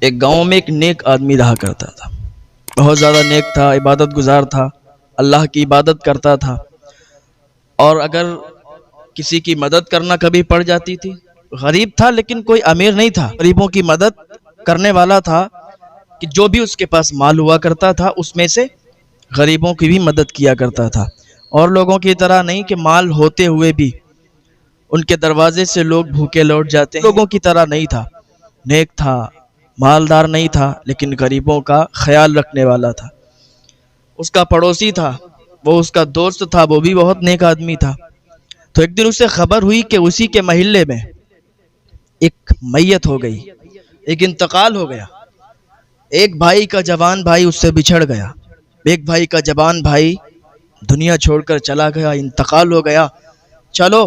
ایک گاؤں میں ایک نیک آدمی رہا کرتا تھا، بہت زیادہ نیک تھا، عبادت گزار تھا، اللہ کی عبادت کرتا تھا، اور اگر کسی کی مدد کرنا کبھی پڑ جاتی تھی، غریب تھا لیکن کوئی امیر نہیں تھا، غریبوں کی مدد کرنے والا تھا کہ جو بھی اس کے پاس مال ہوا کرتا تھا اس میں سے غریبوں کی بھی مدد کیا کرتا تھا، اور لوگوں کی طرح نہیں کہ مال ہوتے ہوئے بھی ان کے دروازے سے لوگ بھوکے لوٹ جاتے ہیں، لوگوں کی طرح نہیں تھا، نیک تھا، مالدار نہیں تھا لیکن غریبوں کا خیال رکھنے والا تھا۔ اس کا پڑوسی تھا، وہ اس کا دوست تھا، وہ بھی بہت نیک آدمی تھا۔ تو ایک دن اسے خبر ہوئی کہ اسی کے محلے میں ایک میت ہو گئی، ایک انتقال ہو گیا، ایک بھائی کا جوان بھائی اس سے بچھڑ گیا، ایک بھائی کا جوان بھائی دنیا چھوڑ کر چلا گیا، انتقال ہو گیا۔ چلو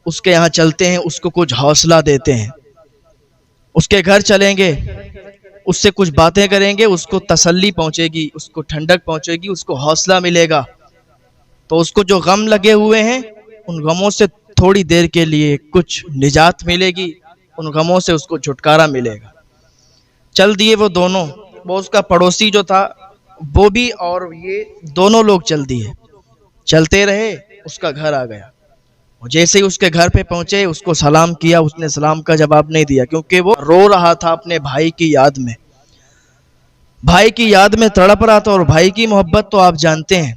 اس کے یہاں چلتے ہیں، اس کو کچھ حوصلہ دیتے ہیں، اس کے گھر چلیں گے، اس سے کچھ باتیں کریں گے، اس کو تسلی پہنچے گی، اس کو ٹھنڈک پہنچے گی، اس کو حوصلہ ملے گا، تو اس کو جو غم لگے ہوئے ہیں ان غموں سے تھوڑی دیر کے لیے کچھ نجات ملے گی، ان غموں سے اس کو چھٹکارا ملے گا۔ چل دیے وہ دونوں، وہ اس کا پڑوسی جو تھا وہ بھی اور یہ دونوں لوگ چل دیے، چلتے رہے، اس کا گھر آ گیا۔ جیسے ہی اس کے گھر پہ پہنچے اس کو سلام کیا، اس نے سلام کا جواب نہیں دیا کیونکہ وہ رو رہا تھا اپنے بھائی کی یاد میں، بھائی کی یاد میں تڑپ رہا تھا، اور بھائی کی محبت تو آپ جانتے ہیں،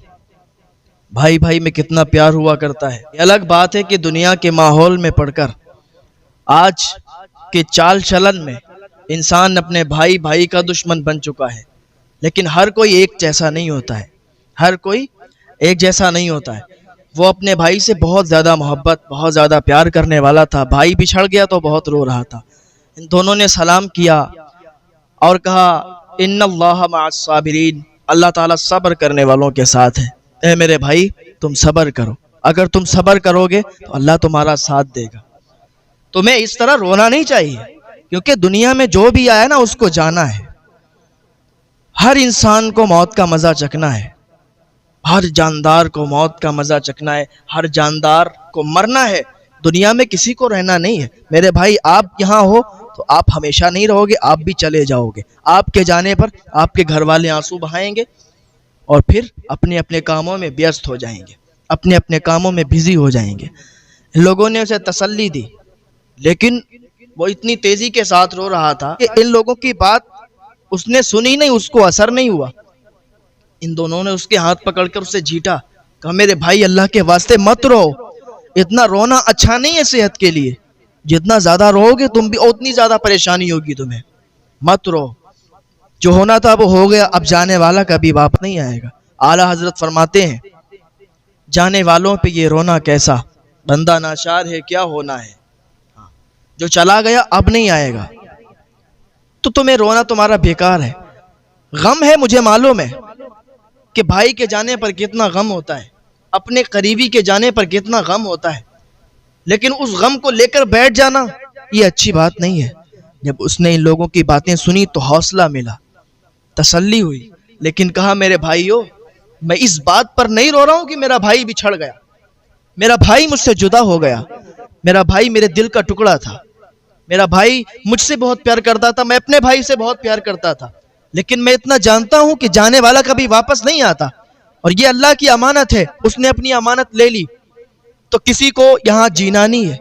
بھائی بھائی میں کتنا پیار ہوا کرتا ہے۔ یہ الگ بات ہے کہ دنیا کے ماحول میں پڑھ کر آج کے چال چلن میں انسان اپنے بھائی بھائی کا دشمن بن چکا ہے، لیکن ہر کوئی ایک جیسا نہیں ہوتا ہے، ہر کوئی ایک جیسا نہیں ہوتا ہے۔ وہ اپنے بھائی سے بہت زیادہ محبت، بہت زیادہ پیار کرنے والا تھا، بھائی بچھڑ گیا تو بہت رو رہا تھا۔ ان دونوں نے سلام کیا اور کہا ان اللہ مع الصابرین، اللہ تعالیٰ صبر کرنے والوں کے ساتھ ہے۔ اے میرے بھائی تم صبر کرو، اگر تم صبر کرو گے تو اللہ تمہارا ساتھ دے گا۔ تمہیں اس طرح رونا نہیں چاہیے کیونکہ دنیا میں جو بھی آیا نا اس کو جانا ہے، ہر انسان کو موت کا مزہ چکھنا ہے، ہر جاندار کو موت کا مزہ چکھنا ہے، ہر جاندار کو مرنا ہے، دنیا میں کسی کو رہنا نہیں ہے۔ میرے بھائی آپ یہاں ہو تو آپ ہمیشہ نہیں رہو گے، آپ بھی چلے جاؤ گے، آپ کے جانے پر آپ کے گھر والے آنسو بہائیں گے اور پھر اپنے اپنے کاموں میں ویست ہو جائیں گے، اپنے اپنے کاموں میں بزی ہو جائیں گے۔ لوگوں نے اسے تسلی دی لیکن وہ اتنی تیزی کے ساتھ رو رہا تھا کہ ان لوگوں کی بات اس نے سنی نہیں، اس کو اثر نہیں ہوا۔ ان دونوں نے اس کے ہاتھ پکڑ کر اسے جھیٹا، کہا میرے بھائی اللہ کے واسطے مت رو، اتنا رونا اچھا نہیں ہے صحت کے لیے، جتنا زیادہ رو گے تم بھی اتنی زیادہ پریشانی ہوگی تمہیں، مت رو، جو ہونا تھا وہ ہو گیا، اب جانے والا کبھی واپس نہیں آئے گا۔ اعلیٰ حضرت فرماتے ہیں جانے والوں پہ یہ رونا کیسا، بندہ ناچار ہے کیا ہونا ہے، جو چلا گیا اب نہیں آئے گا، تو تمہیں رونا تمہارا بیکار ہے۔ غم ہے، مجھے معلوم ہے کہ بھائی کے جانے پر کتنا غم ہوتا ہے، اپنے قریبی کے جانے پر کتنا غم ہوتا ہے، لیکن اس غم کو لے کر بیٹھ جانا یہ اچھی بات نہیں ہے۔ جب اس نے ان لوگوں کی باتیں سنی تو حوصلہ ملا، تسلی ہوئی، لیکن کہا میرے بھائیو میں اس بات پر نہیں رو رہا ہوں کہ میرا بھائی بچھڑ گیا، میرا بھائی مجھ سے جدا ہو گیا، میرا بھائی میرے دل کا ٹکڑا تھا، میرا بھائی مجھ سے بہت پیار کرتا تھا، میں اپنے بھائی سے بہت پیار کرتا تھا، لیکن میں اتنا جانتا ہوں کہ جانے والا کبھی واپس نہیں آتا، اور یہ اللہ کی امانت ہے، اس نے اپنی امانت لے لی، تو کسی کو یہاں جینا نہیں ہے،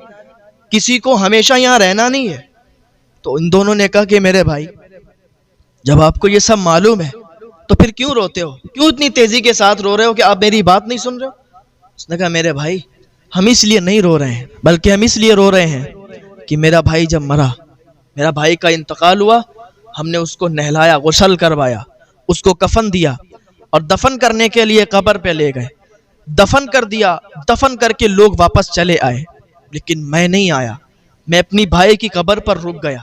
کسی کو ہمیشہ یہاں رہنا نہیں ہے۔ تو ان دونوں نے کہا کہ میرے بھائی جب آپ کو یہ سب معلوم ہے تو پھر کیوں روتے ہو، کیوں اتنی تیزی کے ساتھ رو رہے ہو کہ آپ میری بات نہیں سن رہے ہو؟ اس نے کہا میرے بھائی ہم اس لیے نہیں رو رہے ہیں، بلکہ ہم اس لیے رو رہے ہیں کہ میرا بھائی جب مرا، میرا بھائی کا انتقال ہوا، ہم نے اس کو نہلایا، غسل کروایا، اس کو کفن دیا اور دفن کرنے کے لیے قبر پہ لے گئے، دفن کر دیا، دفن کر کے لوگ واپس چلے آئے، لیکن میں نہیں آیا، میں اپنی بھائی کی قبر پر رک گیا۔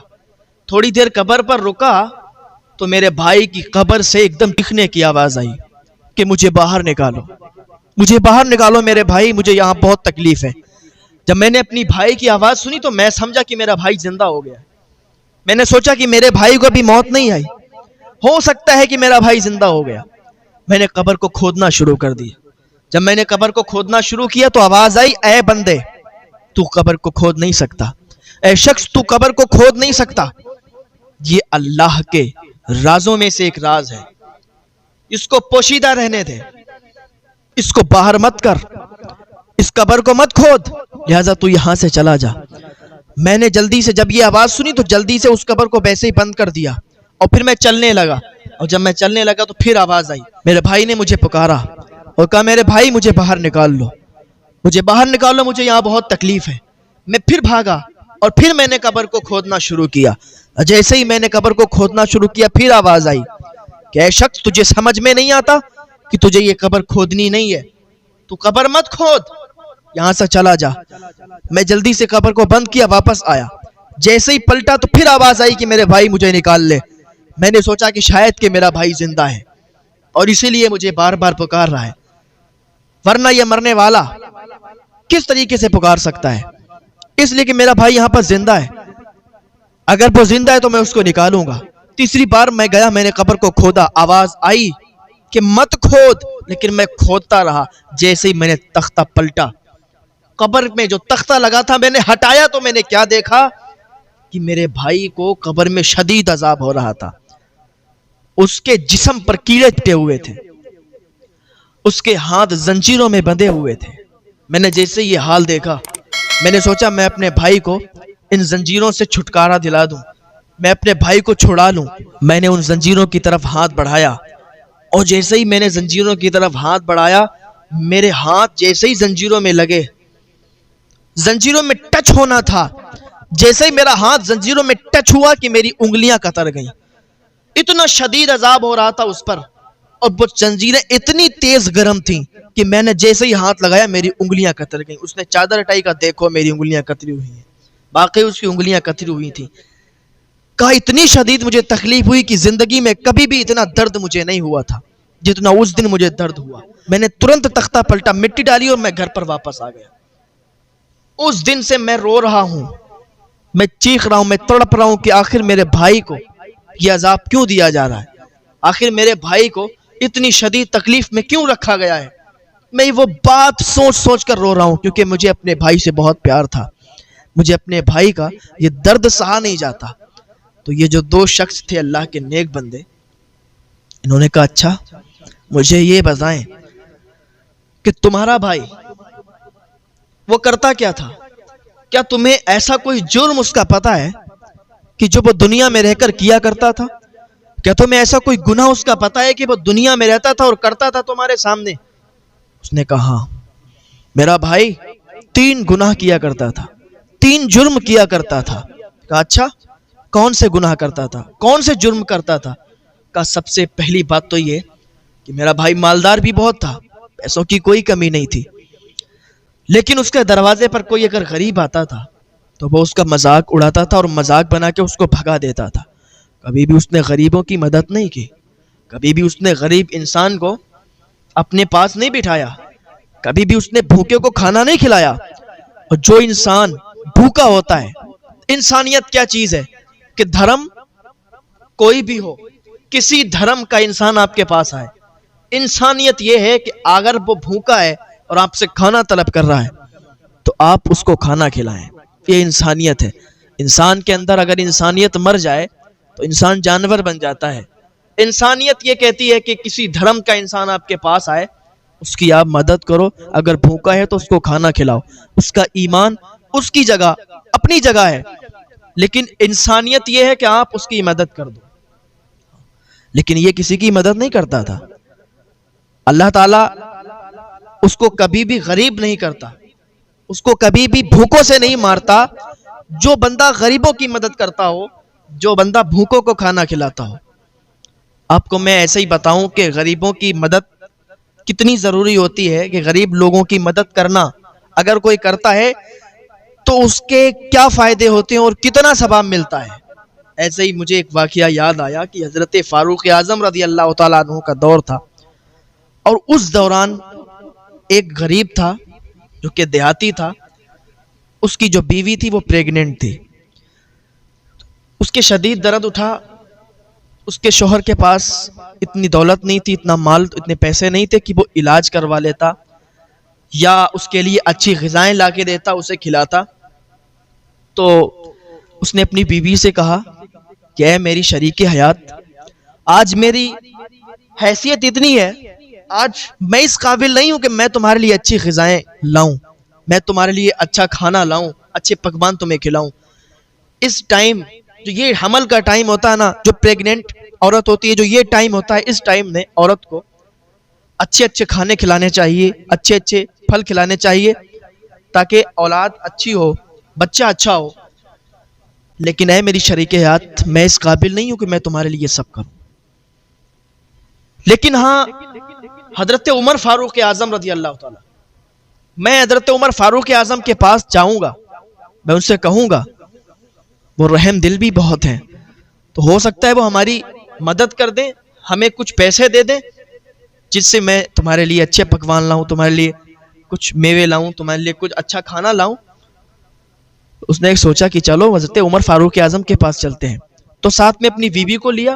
تھوڑی دیر قبر پر رکا تو میرے بھائی کی قبر سے ایک دم چیخنے کی آواز آئی کہ مجھے باہر نکالو، مجھے باہر نکالو میرے بھائی، مجھے یہاں بہت تکلیف ہے۔ جب میں نے اپنی بھائی کی آواز سنی تو میں سمجھا کہ میرا بھائی زندہ ہو گیا، میں نے سوچا کہ میرے بھائی کو ابھی موت نہیں آئی، ہو سکتا ہے کہ میرا بھائی زندہ ہو گیا۔ میں نے قبر کو کھودنا شروع کر دیا، جب میں نے قبر کو کھودنا شروع کیا تو آواز آئی اے بندے تو قبر کو کھود نہیں سکتا، اے شخص تو قبر کو کھود نہیں سکتا، یہ اللہ کے رازوں میں سے ایک راز ہے، اس کو پوشیدہ رہنے دے، اس کو باہر مت کر، اس قبر کو مت کھود، لہذا تو یہاں سے چلا جا۔ میں نے جلدی سے جب یہ آواز سنی تو جلدی سے اس قبر کو ویسے ہی بند کر دیا، اور پھر میں چلنے لگا، اور جب میں چلنے لگا تو پھر آواز آئی، میرے بھائی نے مجھے پکارا اور کہا میرے بھائی مجھے باہر نکال لو، مجھے باہر نکال لو، مجھے یہاں بہت تکلیف ہے۔ میں پھر بھاگا اور پھر میں نے قبر کو کھودنا شروع کیا۔ جیسے ہی میں نے قبر کو کھودنا شروع کیا پھر آواز آئی کہ اے شخص، تجھے سمجھ میں نہیں آتا کہ تجھے یہ قبر کھودنی نہیں ہے، تو قبر مت کھود، یہاں سے چلا جا۔ میں جلدی سے قبر کو بند کیا، واپس آیا، جیسے ہی پلٹا تو پھر آواز آئی کہ میرے بھائی مجھے نکال لے۔ میں نے سوچا کہ شاید کہ میرا بھائی زندہ ہے اور اسی لیے مجھے بار بار پکار رہا ہے، ورنہ یہ مرنے والا کس طریقے سے پکار سکتا ہے؟ اس لیے کہ میرا بھائی یہاں پر زندہ ہے، اگر وہ زندہ ہے تو میں اس کو نکالوں گا۔ تیسری بار میں گیا، میں نے قبر کو کھودا، آواز آئی کہ مت کھود، لیکن میں کھودتا رہا۔ جیسے ہی میں نے تختہ پلٹا، قبر میں جو تختہ لگا تھا میں نے ہٹایا تو میں نے کیا دیکھا کہ میرے بھائی کو قبر میں شدید عذاب ہو رہا تھا، اس کے جسم پر کیڑے پٹے ہوئے تھے، اس کے ہاتھ زنجیروں میں بندھے ہوئے تھے۔ میں نے جیسے یہ حال دیکھا میں نے سوچا میں اپنے بھائی کو ان زنجیروں سے چھٹکارا دلا دوں، میں اپنے بھائی کو چھڑا لوں۔ میں نے ان زنجیروں کی طرف ہاتھ بڑھایا، اور جیسے ہی میں نے زنجیروں کی طرف ہاتھ بڑھایا، میرے ہاتھ جیسے ہی زنجیروں میں لگے، زنجیروں میں ٹچ ہونا تھا، جیسے ہی میرا ہاتھ زنجیروں میں ٹچ ہوا کہ میری انگلیاں قطر گئیں۔ اتنا شدید عذاب ہو رہا تھا اس پر، اور وہ زنجیریں اتنی تیز گرم تھیں کہ میں نے جیسے ہی ہاتھ لگایا میری انگلیاں قطر گئیں۔ اس نے چادر ہٹائی، کا دیکھو میری انگلیاں قطری ہوئی ہیں، باقی اس کی انگلیاں قطری ہوئی تھیں۔ کہا اتنی شدید مجھے تکلیف ہوئی کہ زندگی میں کبھی بھی اتنا درد مجھے نہیں ہوا تھا جتنا اس دن مجھے درد ہوا۔ میں نے ترنت تختہ پلٹا، مٹی ڈالی اور میں گھر پر واپس آ گیا۔ اس دن سے میں رو رہا ہوں، میں چیخ رہا ہوں، میں تڑپ رہا ہوں کہ آخر میرے بھائی کو یہ عذاب کیوں دیا جا رہا ہے، آخر میرے بھائی کو اتنی شدید تکلیف میں کیوں رکھا گیا ہے۔ میں وہ بات سوچ سوچ کر رو رہا ہوں، کیونکہ مجھے اپنے بھائی سے بہت پیار تھا، مجھے اپنے بھائی کا یہ درد سہا نہیں جاتا۔ تو یہ جو دو شخص تھے اللہ کے نیک بندے، انہوں نے کہا اچھا مجھے یہ بتائیں کہ تمہارا بھائی وہ کرتا کیا تھا؟ کیا تمہیں ایسا کوئی جرم اس کا پتہ ہے کہ جو وہ دنیا میں رہ کر کیا کرتا تھا؟ کیا تمہیں ایسا کوئی گناہ اس کا پتہ ہے کہ وہ دنیا میں رہتا تھا اور کرتا تھا تمہارے سامنے؟ اس نے کہا ہاں، میرا بھائی 3 گناہ کیا کرتا تھا، 3 جرم کیا کرتا تھا۔ کہا اچھا کون سے گناہ کرتا تھا، کون سے جرم کرتا تھا؟ کہا سب سے پہلی بات تو یہ کہ میرا بھائی مالدار بھی بہت تھا، پیسوں کی کوئی کمی نہیں تھی، لیکن اس کے دروازے پر کوئی اگر غریب آتا تھا تو وہ اس کا مذاق اڑاتا تھا اور مذاق بنا کے اس کو بھگا دیتا تھا۔ کبھی بھی اس نے غریبوں کی مدد نہیں کی، کبھی بھی اس نے غریب انسان کو اپنے پاس نہیں بٹھایا، کبھی بھی اس نے بھوکے کو کھانا نہیں کھلایا۔ اور جو انسان بھوکا ہوتا ہے، انسانیت کیا چیز ہے کہ دھرم کوئی بھی ہو، کسی دھرم کا انسان آپ کے پاس آئے، انسانیت یہ ہے کہ اگر وہ بھوکا ہے اور آپ سے کھانا طلب کر رہا ہے تو آپ اس کو کھانا کھلائیں، یہ انسانیت ہے۔ انسان کے اندر اگر انسانیت مر جائے تو انسان جانور بن جاتا ہے۔ انسانیت یہ کہتی ہے کہ کسی دھرم کا انسان آپ کے پاس آئے، اس کی آپ مدد کرو، اگر بھوکا ہے تو اس کو کھانا کھلاؤ، اس کا ایمان اس کی جگہ اپنی جگہ ہے، لیکن انسانیت یہ ہے کہ آپ اس کی مدد کر دو۔ لیکن یہ کسی کی مدد نہیں کرتا تھا۔ اللہ تعالیٰ اس کو کبھی بھی غریب نہیں کرتا، اس کو کبھی بھی بھوکوں سے نہیں مارتا۔ جو بندہ غریبوں کی مدد کرتا ہو، جو بندہ بھوکوں کو کھانا کھلاتا ہو۔ آپ کو میں ایسے ہی بتاؤں کہ غریبوں کی مدد کتنی ضروری ہوتی ہے، کہ غریب لوگوں کی مدد کرنا اگر کوئی کرتا ہے تو اس کے کیا فائدے ہوتے ہیں اور کتنا ثواب ملتا ہے۔ ایسے ہی مجھے ایک واقعہ یاد آیا کہ حضرت فاروق اعظم رضی اللہ تعالیٰ عنہ کا دور تھا، اور اس دوران ایک غریب تھا جو کہ دیہاتی تھا، اس کی جو بیوی تھی وہ پریگننٹ تھی۔ اس کے شدید درد اٹھا، اس کے شوہر کے پاس اتنی دولت نہیں تھی، اتنا مال، اتنے پیسے نہیں تھے کہ وہ علاج کروا لیتا یا اس کے لیے اچھی غذائیں لا کے دیتا، اسے کھلاتا۔ تو اس نے اپنی بیوی سے کہا کہ اے میری شریک حیات، آج میری حیثیت اتنی ہے، آج میں اس قابل نہیں ہوں کہ میں تمہارے لیے اچھی غذائیں لاؤں، میں تمہارے لیے اچھا کھانا لاؤں، اچھے پکوان تمہیں کھلاؤں۔ اس ٹائم جو یہ حمل کا ٹائم ہوتا ہے نا، جو پریگننٹ عورت ہوتی ہے، جو یہ ٹائم ہوتا ہے، اس ٹائم میں عورت کو اچھے اچھے کھانے کھلانے چاہیے، اچھے اچھے پھل کھلانے چاہیے تاکہ اولاد اچھی ہو، بچہ اچھا ہو۔ لیکن اے میری شریک حیات، میں اس قابل نہیں ہوں کہ میں تمہارے لیے سب کروں۔ لیکن ہاں، حضرت عمر فاروق اعظم رضی اللہ تعالیٰ، میں حضرت عمر فاروق اعظم کے پاس جاؤں گا، میں ان سے کہوں گا، وہ رحم دل بھی بہت ہیں، تو ہو سکتا ہے وہ ہماری مدد کر دیں، ہمیں کچھ پیسے دے دیں، جس سے میں تمہارے لیے اچھے پکوان لاؤں، تمہارے لیے کچھ میوے لاؤں، تمہارے لیے کچھ اچھا کھانا لاؤں۔ اس نے ایک سوچا کہ چلو حضرت عمر فاروق اعظم کے پاس چلتے ہیں، تو ساتھ میں اپنی بیوی کو لیا۔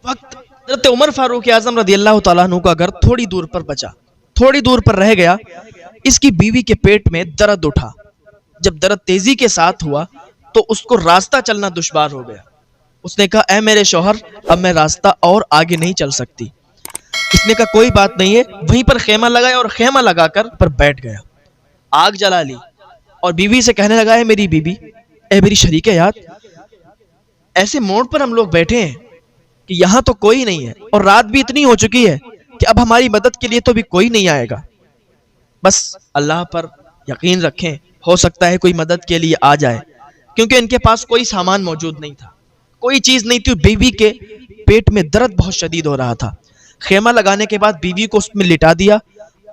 وقت حضرت عمر فاروق اعظم رضی اللہ تعالیٰ عنہ کا گھر تھوڑی دور پر بچا، تھوڑی دور پر رہ گیا۔ اس کی بیوی کے پیٹ میں درد اٹھا، جب درد تیزی کے ساتھ ہوا تو اس کو راستہ چلنا دشوار ہو گیا۔ اس نے کہا، اے میرے شوہر، اب میں راستہ اور آگے نہیں چل سکتی۔ اس نے کہا کوئی بات نہیں ہے، وہیں پر خیمہ لگایا اور خیمہ لگا کر پر بیٹھ گیا، آگ جلا لی اور بیوی سے کہنے لگا، اے میری بیوی، اے میری شریک حیات، ایسے موڑ پر ہم لوگ بیٹھے ہیں کہ یہاں تو کوئی نہیں ہے اور رات بھی اتنی ہو چکی ہے کہ اب ہماری مدد کے لیے تو بھی کوئی نہیں آئے گا، بس اللہ پر یقین رکھیں، ہو سکتا ہے کوئی مدد کے لیے آ جائے، کیونکہ ان کے پاس کوئی سامان موجود نہیں تھا، کوئی چیز نہیں تھی۔ بیوی کے پیٹ میں درد بہت شدید ہو رہا تھا۔ خیمہ لگانے کے بعد بیوی کو اس میں لٹا دیا،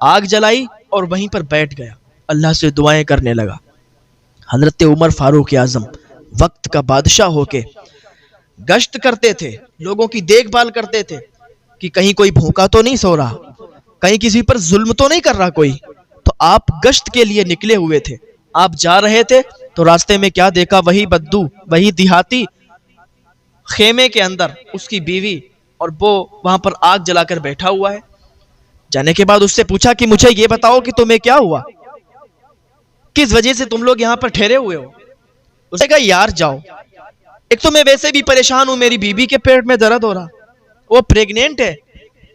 آگ جلائی اور وہیں پر بیٹھ گیا، اللہ سے دعائیں کرنے لگا۔ حضرت عمر فاروق اعظم وقت کا بادشاہ ہو کے گشت کرتے تھے، لوگوں کی دیکھ بھال کرتے تھے کہ کہیں کوئی بھوکا تو نہیں سو رہا، کہیں کسی پر ظلم تو نہیں کر رہا کوئی۔ تو آپ گشت کے لیے نکلے ہوئے تھے، آپ جا رہے تھے تو راستے میں کیا دیکھا؟ وہی بدو، وہی دیہاتی خیمے کے اندر اس کی بیوی، اور وہ وہاں پر آگ جلا کر بیٹھا ہوا ہے۔ جانے کے بعد اس سے پوچھا کہ مجھے یہ بتاؤ کہ تمہیں کیا ہوا، کس وجہ سے تم لوگ یہاں پر ٹھہرے ہوئے ہو؟ اس نے کہا، یار جاؤ، ایک تو میں ویسے بھی پریشان ہوں، میری بیوی کے پیٹ میں درد ہو رہا، وہ پریگنینٹ ہے،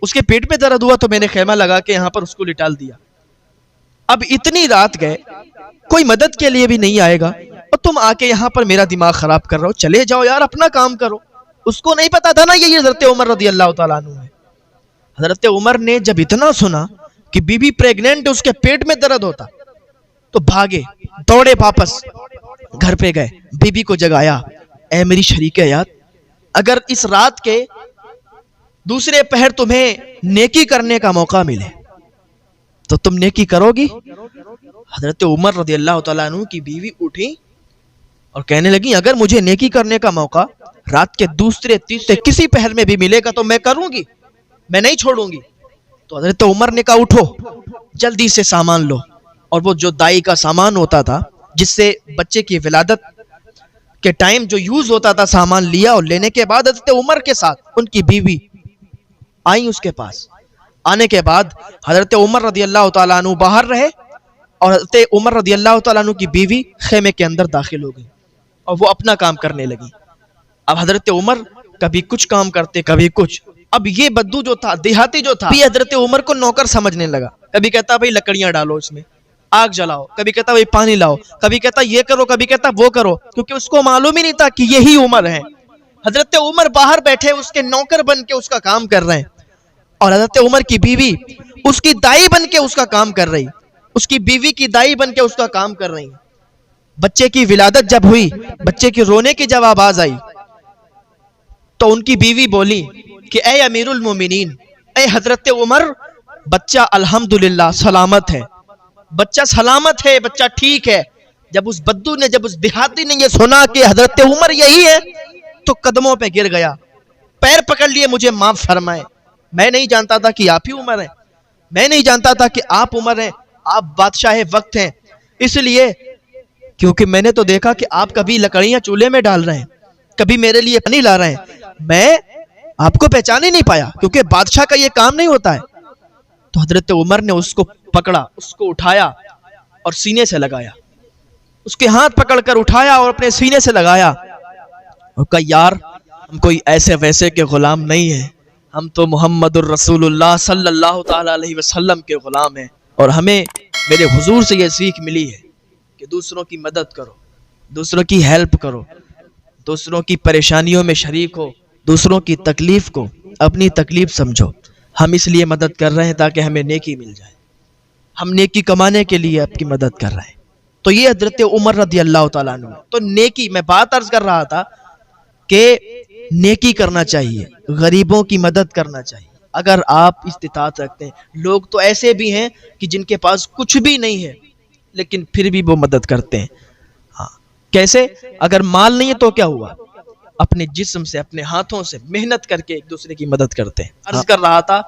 اس کے پیٹ میں درد ہوا تو میں نے خیمہ لگا کے یہاں پر اس کو لٹال دیا۔ اب اتنی رات گئے، کوئی مدد کے لیے بھی نہیں آئے گا اور تم آ کے یہاں پر میرا دماغ خراب کر رہے ہو، چلے جاؤ یار، اپنا کام کرو۔ اس کو نہیں پتا تھا نا یہ حضرت عمر رضی اللہ تعالیٰ عنہ ہے۔ حضرت عمر نے جب اتنا سنا کہ بی بی پریگننٹ، اس کے پیٹ میں درد ہوتا، تو بھاگے، دوڑے، واپس گھر پہ گئے، بی بی کو جگایا، اے میری شریک حیات، اگر اس رات کے دوسرے پہر تمہیں نیکی کرنے کا موقع ملے تو تم نیکی کرو گی؟ حضرت عمر رضی اللہ تعالیٰ عنہ کی بیوی اٹھی اور کہنے لگی، اگر مجھے نیکی کرنے کا موقع رات کے دوسرے تیسرے کسی پہر میں بھی ملے گا تو میں کروں گی، میں نہیں چھوڑوں گی۔ تو حضرت عمر نے کہا، اٹھو، جلدی سے سامان لو، اور وہ جو دائی کا سامان ہوتا تھا جس سے بچے کی ولادت کے ٹائم جو یوز ہوتا تھا، سامان لیا، اور لینے کے بعد حضرت عمر کے ساتھ ان کی بیوی آئیں اس کے پاس۔ آنے کے بعد حضرت عمر رضی اللہ تعالیٰ عنہ باہر رہے اور حضرت عمر رضی اللہ تعالیٰ عنہ کی بیوی خیمے کے اندر داخل ہو گئی اور وہ اپنا کام کرنے لگی۔ اب حضرت عمر کبھی کچھ کام کرتے، کبھی کچھ۔ اب یہ بدو جو تھا، دیہاتی جو تھا، بھی حضرت عمر کو نوکر سمجھنے لگا، کبھی کہتا بھائی لکڑیاں ڈالو اس میں، آگ جلاؤ، کبھی کہتا بھائی پانی لاؤ، کبھی کہتا یہ کرو، کبھی کہتا وہ کرو، کیونکہ اس کو معلوم ہی نہیں تھا کہ یہی عمر ہے۔ حضرت عمر باہر بیٹھے اس کے نوکر بن کے اس کا کام کر رہے ہیں، اور حضرت عمر کی بیوی اس کی دائی بن کے اس کا کام کر رہی، اس کی بیوی کی دائی بن کے اس کا کام کر رہی۔ بچے کی ولادت جب ہوئی، بچے کی رونے کی جب آواز آئی تو ان کی بیوی بولی کہ اے امیر المومنین، اے حضرت عمر، بچہ الحمدللہ سلامت ہے، بچہ سلامت ہے، بچہ ٹھیک ہے۔ جب اس بدو نے، جب اس دیہاتی نے یہ سنا کہ حضرت عمر یہی ہے تو قدموں پہ گر گیا، پیر پکڑ لیے، مجھے معاف فرمائے، میں نہیں جانتا تھا کہ آپ ہی عمر ہیں، میں نہیں جانتا تھا کہ آپ عمر ہیں، آپ بادشاہ وقت ہیں، اس لیے کیونکہ میں نے تو دیکھا کہ آپ کبھی لکڑیاں چولہے میں ڈال رہے ہیں، کبھی میرے لیے پانی لا رہے ہیں، میں آپ کو پہچان ہی نہیں پایا، کیونکہ بادشاہ کا یہ کام نہیں ہوتا ہے۔ تو حضرت عمر نے اس کو پکڑا، اس کو اٹھایا اور سینے سے لگایا، اس کے ہاتھ پکڑ کر اٹھایا اور اپنے سینے سے لگایا اور کہا، یار ہم کوئی ایسے ویسے کے غلام نہیں ہیں، ہم تو محمد الرسول اللہ صلی اللہ تعالیٰ علیہ وسلم کے غلام ہیں، اور ہمیں میرے حضور سے یہ سیکھ ملی ہے کہ دوسروں کی مدد کرو، دوسروں کی ہیلپ کرو، دوسروں کی پریشانیوں میں شریک ہو، دوسروں کی تکلیف کو اپنی تکلیف سمجھو۔ ہم اس لیے مدد کر رہے ہیں تاکہ ہمیں نیکی مل جائے، ہم نیکی کمانے کے لیے آپ کی مدد کر رہے ہیں۔ تو یہ حضرت عمر رضی اللہ تعالیٰ عنہ، تو نیکی، میں بات عرض کر رہا تھا کہ نیکی کرنا چاہیے، غریبوں کی مدد کرنا چاہیے اگر آپ استطاعت رکھتے ہیں۔ لوگ تو ایسے بھی ہیں کہ جن کے پاس کچھ بھی نہیں ہے لیکن پھر بھی وہ مدد کرتے ہیں۔ ہاں، کیسے؟ اگر مال نہیں ہے تو کیا ہوا؟ اپنے جسم سے، اپنے ہاتھوں سے محنت کر کے ایک دوسرے کی مدد کرتے ہیں۔ عرض کر رہا تھا،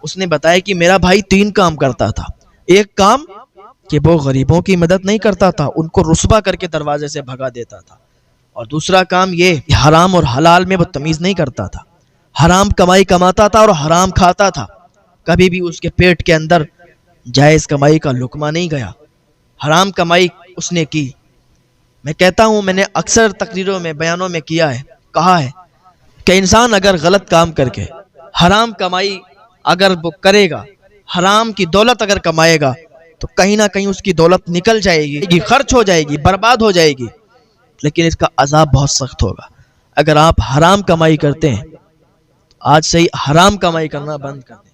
اس نے بتایا کہ میرا بھائی 3 کام کرتا تھا۔ ایک کام کہ وہ غریبوں کی مدد نہیں کرتا تھا، ان کو رسوا کر کے دروازے سے بھگا دیتا تھا، اور دوسرا کام یہ کہ حرام اور حلال میں وہ تمیز نہیں کرتا تھا، حرام کمائی کماتا تھا اور حرام کھاتا تھا، کبھی بھی اس کے پیٹ کے اندر جائز کمائی کا لقمہ نہیں گیا، حرام کمائی اس نے کی۔ میں کہتا ہوں، میں نے اکثر تقریروں میں، بیانوں میں کہا ہے کہ انسان اگر غلط کام کر کے حرام کمائی اگر وہ کرے گا، حرام کی دولت اگر کمائے گا، تو کہیں نہ کہیں اس کی دولت نکل جائے گی، خرچ ہو جائے گی، برباد ہو جائے گی، لیکن اس کا عذاب بہت سخت ہوگا۔ اگر آپ حرام کمائی کرتے ہیں تو آج سے ہی حرام کمائی کرنا بند کر دیں،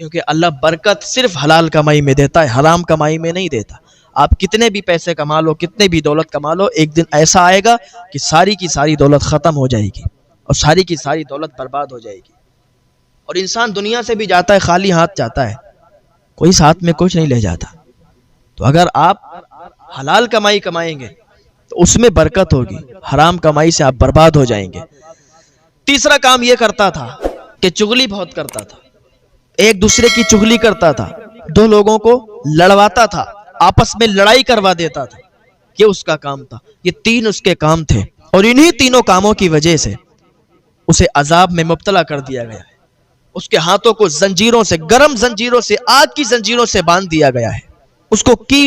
کیونکہ اللہ برکت صرف حلال کمائی میں دیتا ہے، حرام کمائی میں نہیں دیتا۔ آپ کتنے بھی پیسے کما لو، کتنے بھی دولت کما لو، ایک دن ایسا آئے گا کہ ساری کی ساری دولت ختم ہو جائے گی اور ساری کی ساری دولت برباد ہو جائے گی، اور انسان دنیا سے بھی جاتا ہے خالی ہاتھ جاتا ہے، کوئی ساتھ میں کچھ نہیں لے جاتا۔ تو اگر آپ حلال کمائی کمائیں گے تو اس میں برکت ہوگی، حرام کمائی سے آپ برباد ہو جائیں گے۔ تیسرا کام یہ کرتا تھا کہ چغلی بہت کرتا تھا، ایک دوسرے کی چغلی کرتا تھا، 2 لوگوں کو لڑواتا تھا، آپس میں لڑائی کروا دیتا تھا، یہ اس کا کام تھا۔ یہ 3 اس کے کام تھے، اور انہی تینوں کاموں کی وجہ سے اسے عذاب میں مبتلا کر دیا گیا ہے۔ اس کے ہاتھوں کو زنجیروں سے، گرم زنجیروں سے، آگ کی زنجیروں سے باندھ دیا گیا ہے، اس کو